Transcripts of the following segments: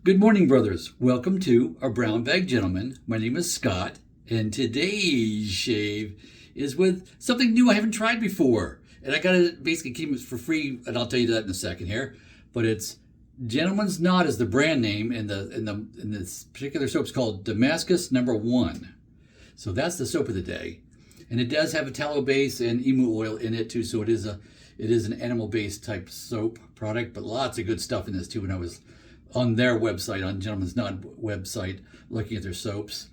Good morning, brothers. Welcome to our Brown Bag Gentleman. My name is Scott, and today's shave is with something new I haven't tried before. And I got it, basically came for free, and I'll tell you that in a second here. But it's Gentleman's Nod is the brand name, and this particular soap's called Damascus Number 1. So that's the soap of the day. And it does have a tallow base and emu oil in it too, so it is an animal-based type soap product, but lots of good stuff in this too. When I was on their website, on Gentleman's Nod website, looking at their soaps.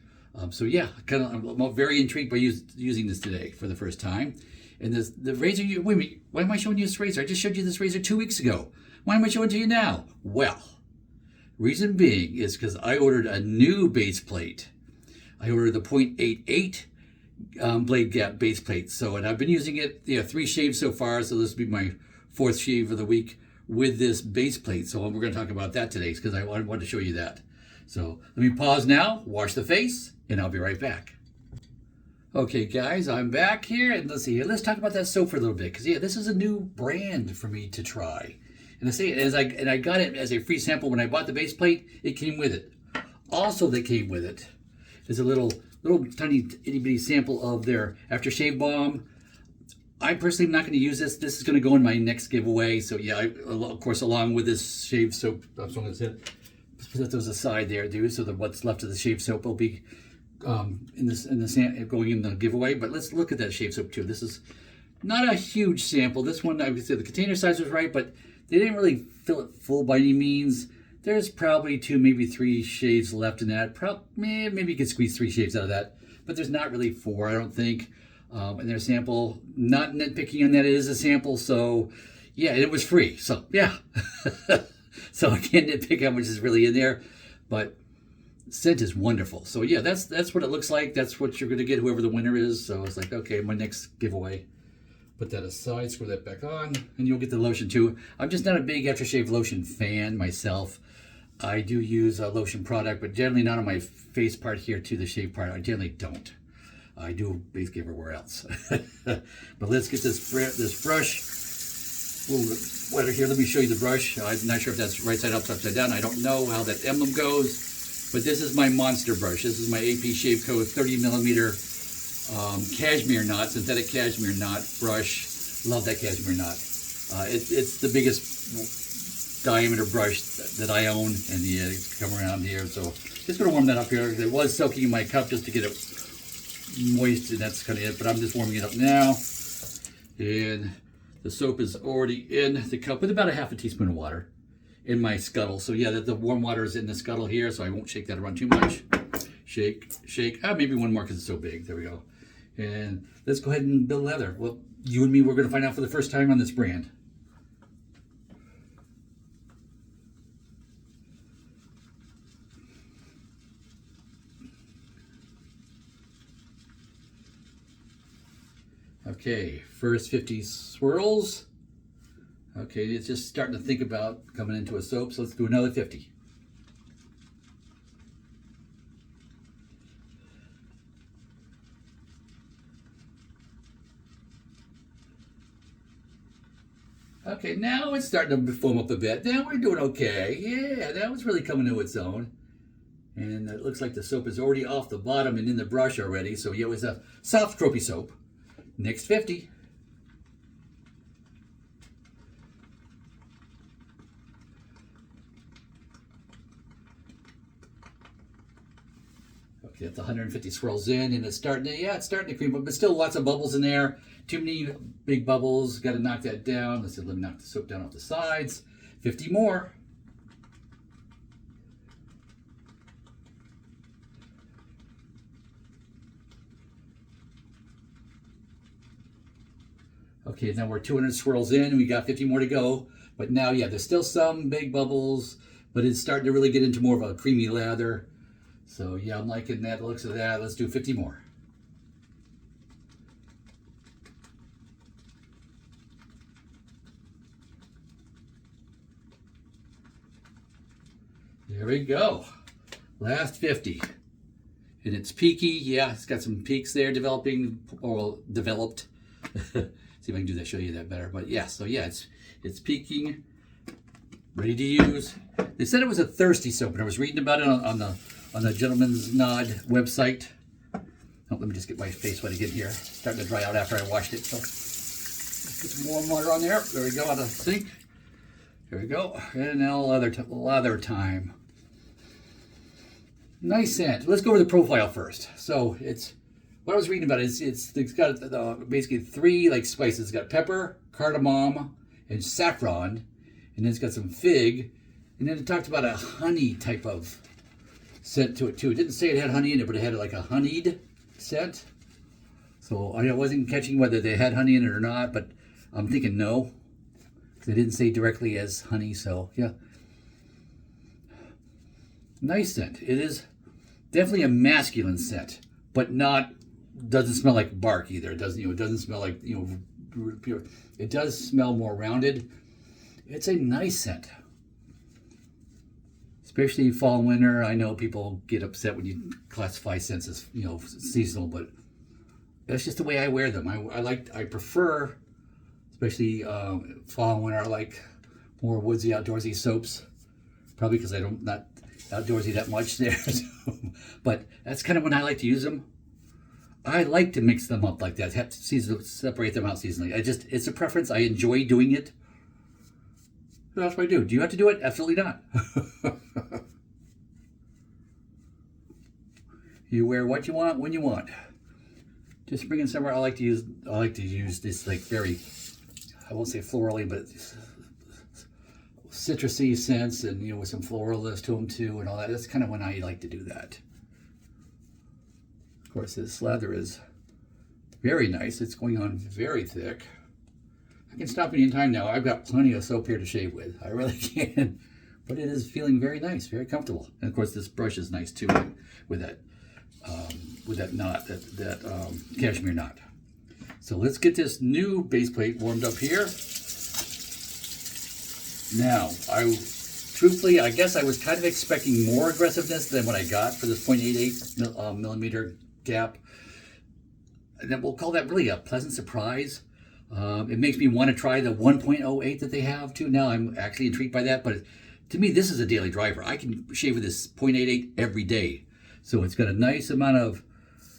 So yeah, I'm very intrigued by using this today for the first time. And the razor, wait a minute, why am I showing you this razor? I just showed you this razor 2 weeks ago. Why am I showing it to you now? Well, reason being is because I ordered a new base plate. I ordered the .88 blade gap base plate. So, and I've been using it, 3 shaves so far, so this will be my 4th shave of the week with this base plate. So we're going to talk about that today because I wanted to show you that. So let me pause now, wash the face, and I'll be right back. Okay guys, I'm back here, and let's see here. Let's talk about that soap for a little bit, because this is a new brand for me to try. And I got it as a free sample when I bought the base plate. It came with it. Also, that came with it is a little tiny itty bitty sample of their aftershave balm. I personally am not going to use this. This is going to go in my next giveaway. So yeah, of course, along with this shave soap, that's what I said. Put those aside there, dude. So that what's left of the shave soap will be going in the giveaway. But let's look at that shave soap too. This is not a huge sample. This one, I would say the container size was right, but they didn't really fill it full by any means. There's probably 2, maybe 3 shaves left in that. Maybe you could squeeze 3 shaves out of that, but there's not really 4, I don't think. And their sample, not nitpicking on that, it is a sample, so yeah, it was free, so yeah. So I can't nitpick how much is really in there, but scent is wonderful. So yeah, that's what it looks like. That's what you're gonna get, whoever the winner is. So it's like, okay, my next giveaway. Put that aside, screw that back on, and you'll get the lotion too. I'm just not a big aftershave lotion fan myself. I do use a lotion product, but generally not on my face part here to the shave part. I generally don't. I do basically everywhere else. But let's get this brush a little bit wetter here. Let me show you the brush. I'm not sure if that's right side up, upside down. I don't know how that emblem goes, but this is my monster brush. This is my AP Shave Co. 30 millimeter cashmere knot, synthetic cashmere knot brush. Love that cashmere knot. It's the biggest diameter brush that I own, and it's come around here. So just gonna warm that up here. It was soaking in my cup just to get it moist, and that's kind of it, but I'm just warming it up now. And the soap is already in the cup with about a half a teaspoon of water in my Skuttle. So yeah, the warm water is in the Skuttle here, so I won't shake that around too much. Shake, maybe one more because it's so big. There we go. And let's go ahead and build leather. Well, you and me, we're going to find out for the first time on this brand. Okay, first 50 swirls. Okay, it's just starting to think about coming into a soap, so let's do another 50. Okay, now it's starting to foam up a bit. Now we're doing okay. Yeah, that was really coming to its own. And it looks like the soap is already off the bottom and in the brush already, so yeah, it was a soft, tropey soap. Next 50. Okay, that's 150 swirls in, and it's starting to cream up, but still lots of bubbles in there. Too many big bubbles. Got to knock that down. Let me knock the soap down off the sides. 50 more. Okay, now we're 200 swirls in, and we got 50 more to go. But now, yeah, there's still some big bubbles, but it's starting to really get into more of a creamy lather. So yeah, I'm liking that, the looks of that. Let's do 50 more. There we go. Last 50. And it's peaky. Yeah, it's got some peaks there developing, or developed. See if I can do that, show you that better. But yeah, so yeah, it's peaking. ready to use. They said it was a thirsty soap, and I was reading about it on the Gentleman's Nod website. Oh, let me just get my face wet again here. It's starting to dry out after I washed it. So let's get some warm water on there. There we go, out of the sink. There we go. And now lather time. Nice scent. Let's go over the profile first. So it's what I was reading about. It's got basically 3 like spices. It's got pepper, cardamom, and saffron, and then it's got some fig, and then it talked about a honey type of scent to it too. It didn't say it had honey in it, but it had like a honeyed scent. So I wasn't catching whether they had honey in it or not, but I'm thinking no, because they didn't say directly as honey. So yeah, nice scent. It is definitely a masculine scent, but doesn't smell like bark either. It doesn't smell like pure. It does smell more rounded. It's a nice scent, especially fall and winter. I know people get upset when you classify scents as seasonal, but that's just the way I wear them. I prefer, especially fall and winter. I like more woodsy, outdoorsy soaps, probably because I'm not outdoorsy that much there. But that's kind of when I like to use them. I like to mix them up like that. Have to separate them out seasonally. It's a preference. I enjoy doing it. That's what I do. Do you have to do it? Absolutely not. You wear what you want when you want. Just bring in somewhere. I like to use this like very, I won't say florally, but citrusy scents, and with some floralness to them too, and all that. That's kind of when I like to do that. Of course, this lather is very nice. It's going on very thick. I can stop any time now. I've got plenty of soap here to shave with. I really can. But it is feeling very nice, very comfortable. And of course, this brush is nice too with that knot, that cashmere knot. So let's get this new base plate warmed up here. Now, truthfully, I guess I was kind of expecting more aggressiveness than what I got for this 0.88 millimeter gap. And then we'll call that really a pleasant surprise. It makes me want to try the 1.08 that they have too. Now I'm actually intrigued by that, but to me, this is a daily driver. I can shave with this 0.88 every day. So it's got a nice amount of,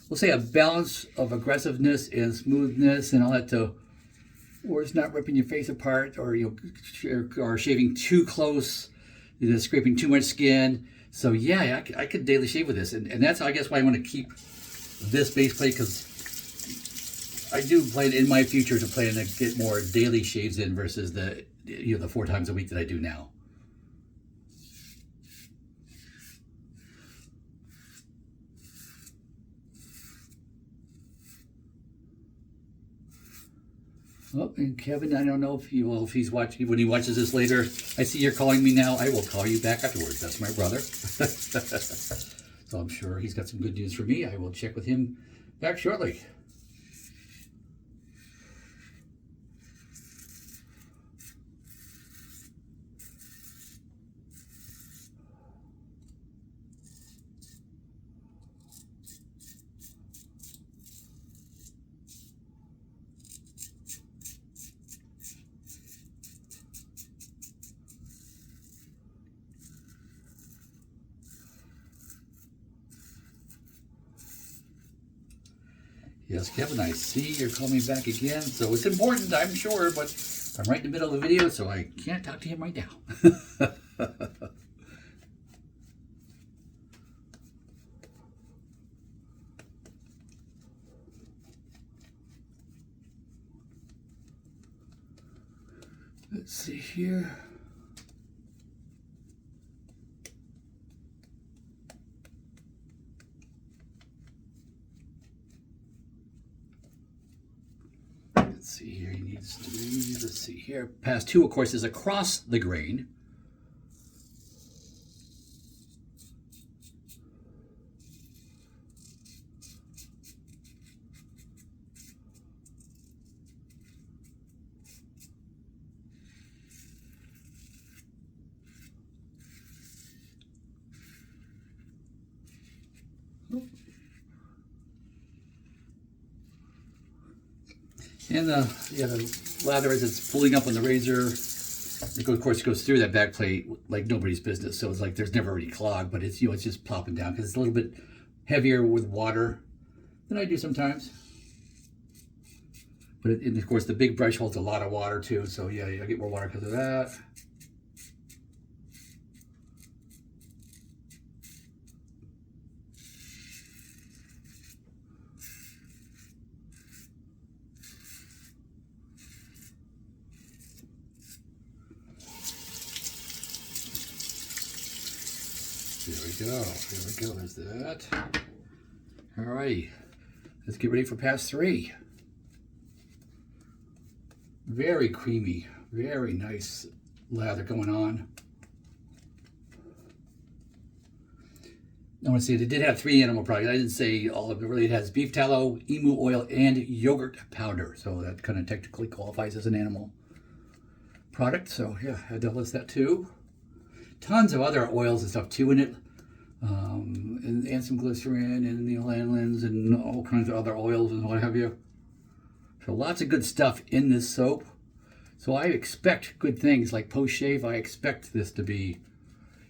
we'll say, a balance of aggressiveness and smoothness and all that where it's not ripping your face apart or or shaving too close, scraping too much skin. So yeah, I could daily shave with this, and that's I guess why I want to keep this base plate, because I do plan in my future to plan to get more daily shaves in versus the 4 times a week that I do now. Oh, and Kevin, I don't know if he's watching. When he watches this later, I see you're calling me now. I will call you back afterwards. That's my brother. So I'm sure he's got some good news for me. I will check with him back shortly. Yes, Kevin, I see you're calling me back again. So it's important, I'm sure, but I'm right in the middle of the video, so I can't talk to him right now. Let's see here. Let's see here, he needs to be, let's see here. Pass 2, of course, is across the grain. And the lather, as it's pulling up on the razor, Of course, it goes through that back plate like nobody's business. So it's like there's never any clog, but it's it's just plopping down because it's a little bit heavier with water than I do sometimes. But and of course, the big brush holds a lot of water too. So yeah, I get more water because of that. There we go, there's that. All right, let's get ready for pass 3. Very creamy, very nice lather going on. I want to say they did have 3 animal products. I didn't say all of it. Really, it has beef tallow, emu oil, and yogurt powder. So that kind of technically qualifies as an animal product. So yeah, I had to list that too. Tons of other oils and stuff too in it. And some glycerin and the lanolins and all kinds of other oils and what have you. So lots of good stuff in this soap. So I expect good things like post-shave. I expect this to be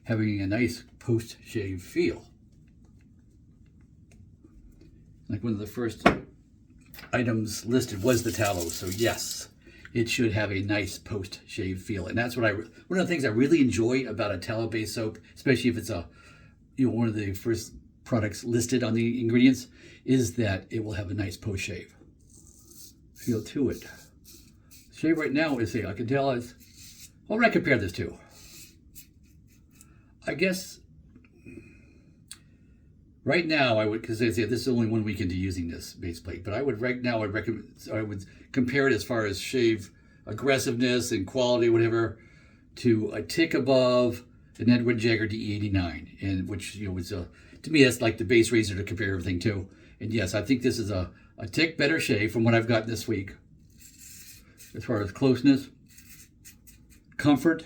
having a nice post-shave feel. Like one of the first items listed was the tallow. So yes, it should have a nice post-shave feel. And that's what one of the things I really enjoy about a tallow-based soap, especially if it's one of the first products listed on the ingredients, is that it will have a nice post-shave feel to it. Shave right now is, I can tell is, what would I compare this to? I guess right now I would, because this is only 1 week into using this base plate, but I would compare it as far as shave aggressiveness and quality, whatever, to a tick above an Edward Jagger D89, and which was to me that's like the base razor to compare everything to. And yes, I think this is a tick better shave from what I've gotten this week, as far as closeness, comfort.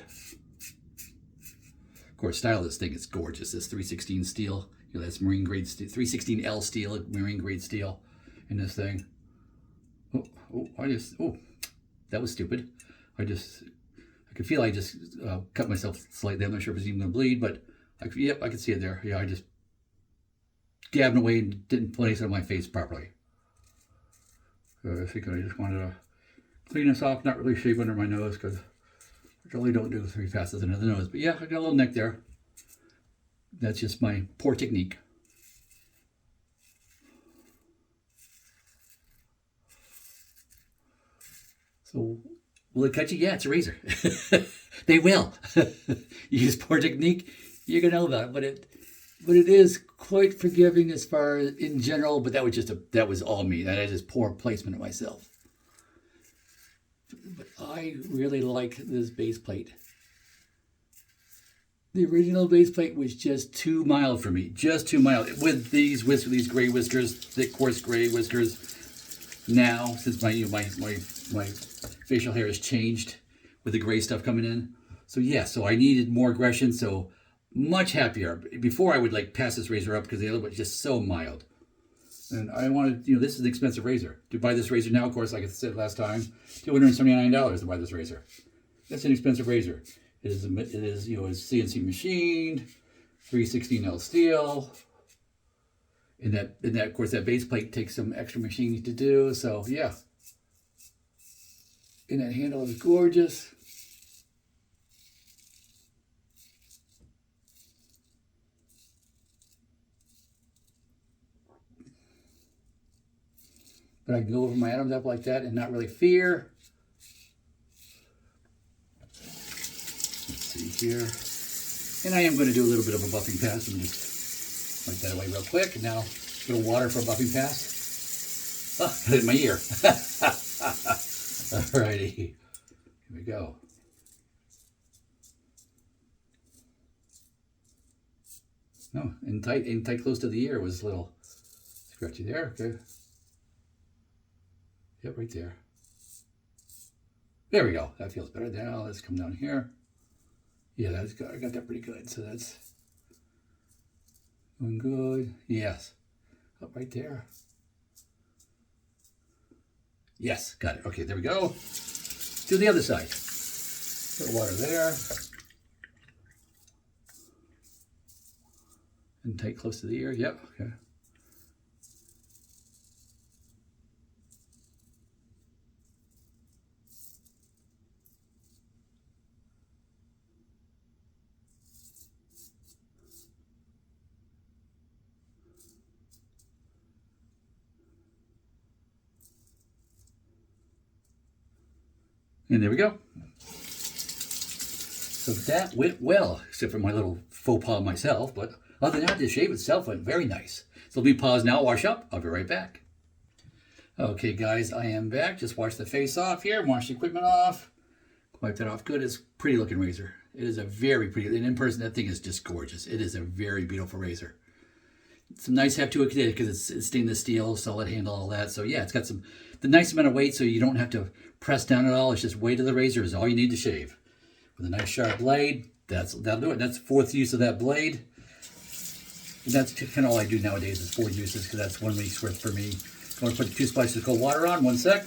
Of course, style of this thing is gorgeous. This 316 steel, that's marine grade steel, 316L steel, marine grade steel in this thing. That was stupid. I could feel I just cut myself slightly. I'm not sure if it's even going to bleed, but I could see it there. Yeah, I just gabbed away and didn't place it on my face properly. I think I just wanted to clean this off, not really shave under my nose because I really don't do 3 passes under the nose. But yeah, I got a little neck there. That's just my poor technique. So will it cut you? Yeah, it's a razor. They will. You use poor technique, you're gonna know about it. But it is quite forgiving as far as in general. But that was all me. That is just poor placement of myself. But I really like this base plate. The original base plate was just too mild for me. Just too mild. With these gray whiskers, thick, coarse gray whiskers. Now, since my facial hair has changed with the gray stuff coming in. So yeah, so I needed more aggression, so much happier. Before I would pass this razor up because the other one was just so mild. And I wanted, this is an expensive razor. To buy this razor now, of course, like I said last time, $279 to buy this razor. That's an expensive razor. It is it's CNC machined, 316L steel. And that, of course, that base plate takes some extra machining to do. So yeah. And that handle is gorgeous. But I can go over my atoms up like that and not really fear. Let's see here. And I am going to do a little bit of a buffing pass. I'm just wipe that away real quick. And now a little water for a buffing pass. Put it in my ear. Alrighty. Here we go. No, in tight close to the ear was a little scratchy there. Okay. Yep, right there. There we go. That feels better. Now let's come down here. Yeah, I got that pretty good. So that's going good. Yes. Up right there. Yes, got it. Okay, there we go. Do the other side. Put water there. And tight close to the ear. Yep, okay. And there we go. So that went well, except for my little faux pas myself. But other than that, the shave itself went very nice. So let me pause now, wash up. I'll be right back. Okay, guys, I am back. Just wash the face off here. Wash the equipment off. Wipe that off good. It's a pretty looking razor. It is a very pretty, and in person, that thing is just gorgeous. It is a very beautiful razor. It's nice to have to it because it's stainless steel, solid handle, all that. So yeah, it's got the nice amount of weight, so you don't have to press down at all. It's just weight of the razor is all you need to shave. With a nice sharp blade, that'll do it. That's fourth use of that blade. And that's kind of all I do nowadays is 4 uses because that's 1 week's worth for me. I'm going to put 2 splashes of cold water on. 1 sec.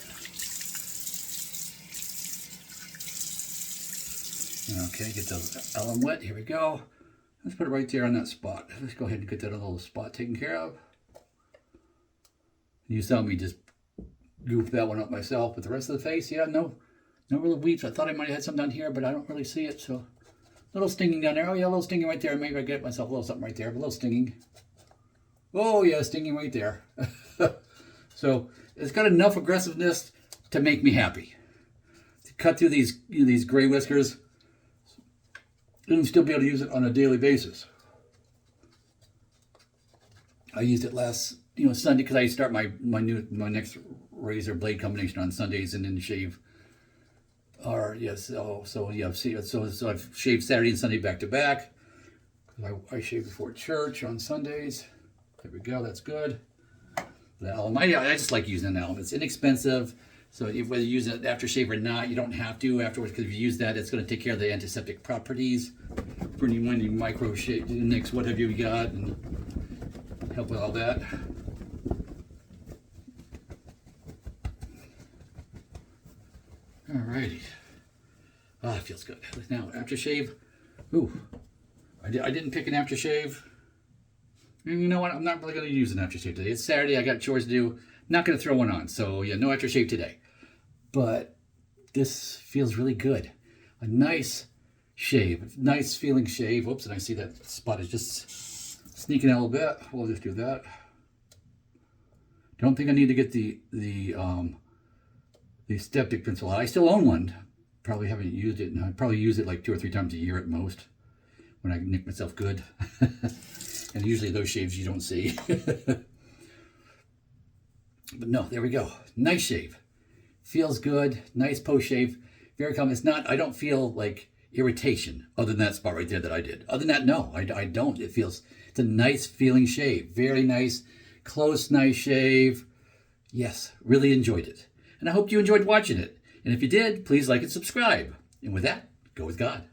Okay, get the alum wet. Here we go. Let's put it right there on that spot. Let's go ahead and get that little spot taken care of. You saw me just goof that one up myself. But the rest of the face, yeah, no real weeps. I thought I might have had some down here, but I don't really see it. So a little stinging down there. Oh yeah, a little stinging right there. Maybe I get myself a little something right there. But a little stinging. Oh yeah, stinging right there. So it's got enough aggressiveness to make me happy. To cut through these gray whiskers and still be able to use it on a daily basis. I used it last Sunday because I start my next razor blade combination on Sundays and then shave. So I've shaved Saturday and Sunday back to back. I shave before church on Sundays. There we go. That's good. The alum, I just like using an alum. It's inexpensive, so whether you use it aftershave or not, you don't have to afterwards because if you use that, it's going to take care of the antiseptic properties for any micro shave, nicks, what have you got, and help with all that. Alrighty. Ah, it feels good. Now, aftershave. Ooh, I didn't pick an aftershave. You know what? I'm not really going to use an aftershave today. It's Saturday. I got chores to do. Not going to throw one on. So, yeah, no aftershave today. But this feels really good. A nice shave. Nice feeling shave. Whoops, and I see that spot is just sneaking out a little bit. We'll just do that. Don't think I need to get the step-dick pencil out. I still own one. Probably haven't used it. And I probably use it like 2 or 3 times a year at most when I nick myself good. And usually those shaves you don't see. But no, there we go. Nice shave. Feels good. Nice post shave. Very calm. It's not, I don't feel like irritation other than that spot right there that I did. Other than that, no, I don't. It's a nice feeling shave. Very nice, close, nice shave. Yes, really enjoyed it. And I hope you enjoyed watching it. And if you did, please like and subscribe. And with that, go with God.